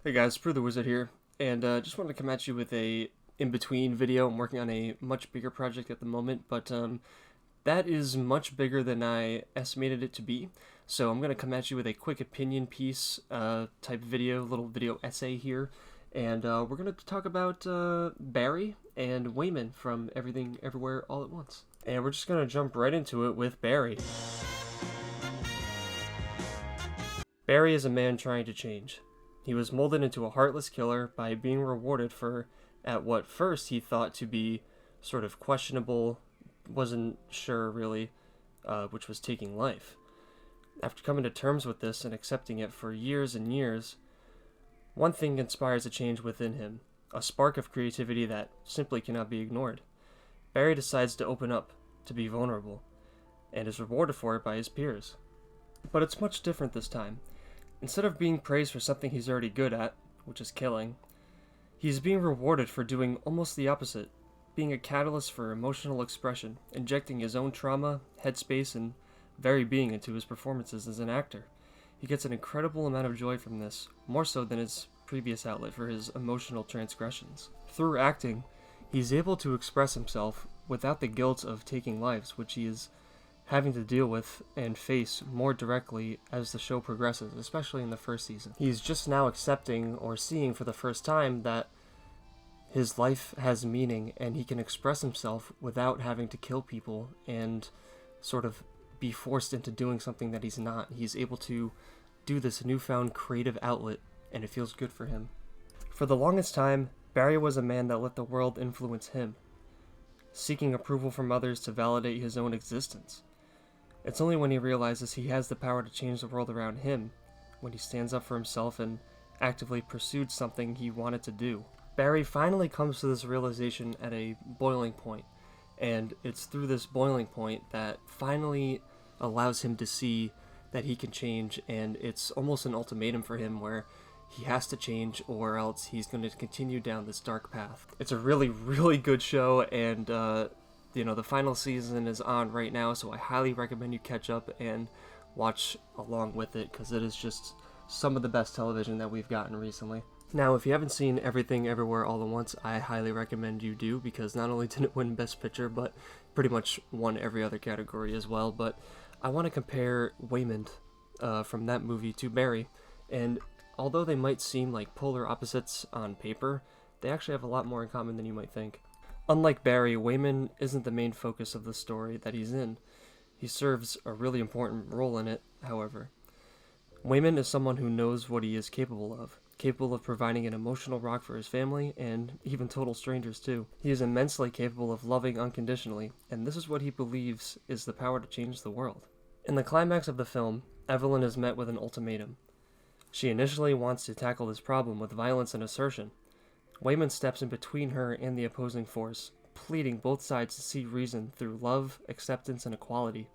Hey guys, Brew the Wizard here, and just wanted to come at you with a in-between video. I'm working on a much bigger project at the moment, but that is much bigger than I estimated it to be. So I'm going to come at you with a quick opinion piece type video, little video essay here, and we're going to talk about Barry and Waymond from Everything Everywhere All at Once. And we're just going to jump right into it with Barry. Barry is a man trying to change. He was molded into a heartless killer by being rewarded for, at what first he thought to be sort of questionable, wasn't sure really, which was taking life. After coming to terms with this and accepting it for years and years, one thing inspires a change within him, a spark of creativity that simply cannot be ignored. Barry decides to open up, to be vulnerable, and is rewarded for it by his peers. But it's much different this time. Instead of being praised for something he's already good at, which is killing, he's being rewarded for doing almost the opposite, being a catalyst for emotional expression, injecting his own trauma, headspace, and very being into his performances as an actor. He gets an incredible amount of joy from this, more so than his previous outlet for his emotional transgressions. Through acting, he's able to express himself without the guilt of taking lives, which he is having to deal with and face more directly as the show progresses, especially in the first season. He's just now accepting or seeing for the first time that his life has meaning and he can express himself without having to kill people and sort of be forced into doing something that he's not. He's able to do this newfound creative outlet and it feels good for him. For the longest time, Barry was a man that let the world influence him, seeking approval from others to validate his own existence. It's only when he realizes he has the power to change the world around him, when he stands up for himself and actively pursued something he wanted to do. Barry finally comes to this realization at a boiling point, and it's through this boiling point that finally allows him to see that he can change, and it's almost an ultimatum for him where he has to change or else he's going to continue down this dark path. It's a really, really good show, and the final season is on right now, so I highly recommend you catch up and watch along with it, because it is just some of the best television that we've gotten recently. Now, if you haven't seen Everything Everywhere All at Once, I highly recommend you do, because not only did it win Best Picture, but pretty much won every other category as well. But I want to compare Waymond from that movie to Barry, and although they might seem like polar opposites on paper, they actually have a lot more in common than you might think. Unlike Barry, Waymond isn't the main focus of the story that he's in. He serves a really important role in it, however. Waymond is someone who knows what he is capable of providing an emotional rock for his family, and even total strangers too. He is immensely capable of loving unconditionally, and this is what he believes is the power to change the world. In the climax of the film, Evelyn is met with an ultimatum. She initially wants to tackle this problem with violence and assertion. Waymond steps in between her and the opposing force, pleading both sides to see reason through love, acceptance, and equality.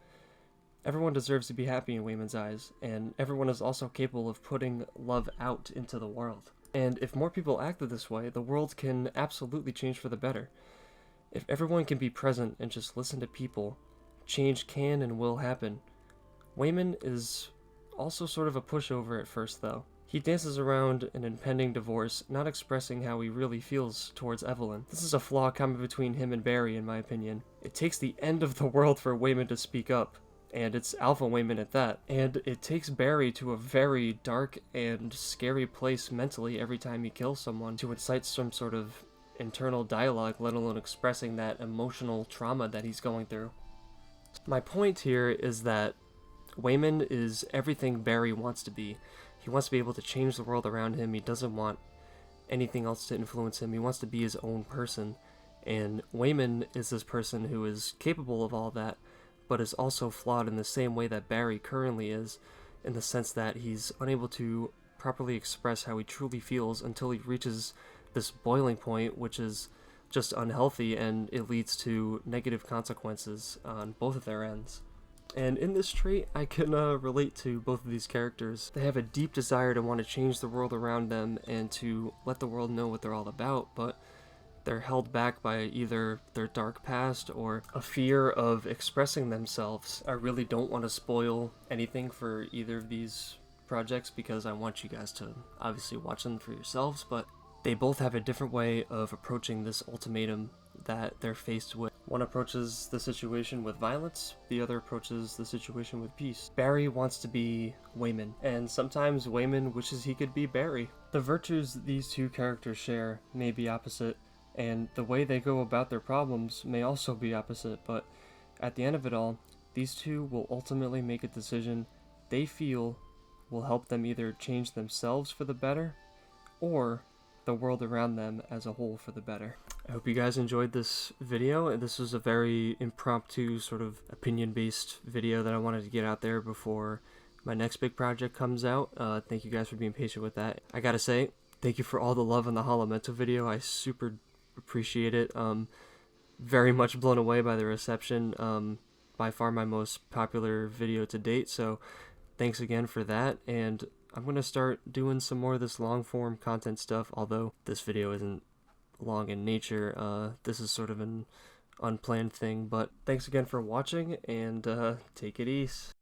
Everyone deserves to be happy in Waymond's eyes, and everyone is also capable of putting love out into the world. And if more people acted this way, the world can absolutely change for the better. If everyone can be present and just listen to people, change can and will happen. Waymond is also sort of a pushover at first, though. He dances around an impending divorce, not expressing how he really feels towards Evelyn. This is a flaw common between him and Barry, in my opinion. It takes the end of the world for Waymond to speak up, and it's Alpha Waymond at that. And it takes Barry to a very dark and scary place mentally every time he kills someone to incite some sort of internal dialogue, let alone expressing that emotional trauma that he's going through. My point here is that Waymond is everything Barry wants to be. He wants to be able to change the world around him. He doesn't want anything else to influence him. He wants to be his own person. And Waymond is this person who is capable of all that, but is also flawed in the same way that Barry currently is, in the sense that he's unable to properly express how he truly feels until he reaches this boiling point, which is just unhealthy, and it leads to negative consequences on both of their ends. And in this trait, I can relate to both of these characters. They have a deep desire to want to change the world around them and to let the world know what they're all about, but they're held back by either their dark past or a fear of expressing themselves. I really don't want to spoil anything for either of these projects because I want you guys to obviously watch them for yourselves, but they both have a different way of approaching this ultimatum that they're faced with. One approaches the situation with violence, the other approaches the situation with peace. Barry wants to be Waymond, and sometimes Waymond wishes he could be Barry. The virtues these two characters share may be opposite, and the way they go about their problems may also be opposite, but at the end of it all, these two will ultimately make a decision they feel will help them either change themselves for the better, or the world around them as a whole for the better. I hope you guys enjoyed this video. This was a very impromptu, sort of opinion-based video that I wanted to get out there before my next big project comes out. Thank you guys for being patient with that. I gotta say, thank you for all the love on the Hollow Mental video. I super appreciate it. Very much blown away by the reception. By far my most popular video to date, so thanks again for that, and I'm going to start doing some more of this long-form content stuff, although this video isn't long in nature. This is sort of an unplanned thing, but thanks again for watching, and take it easy.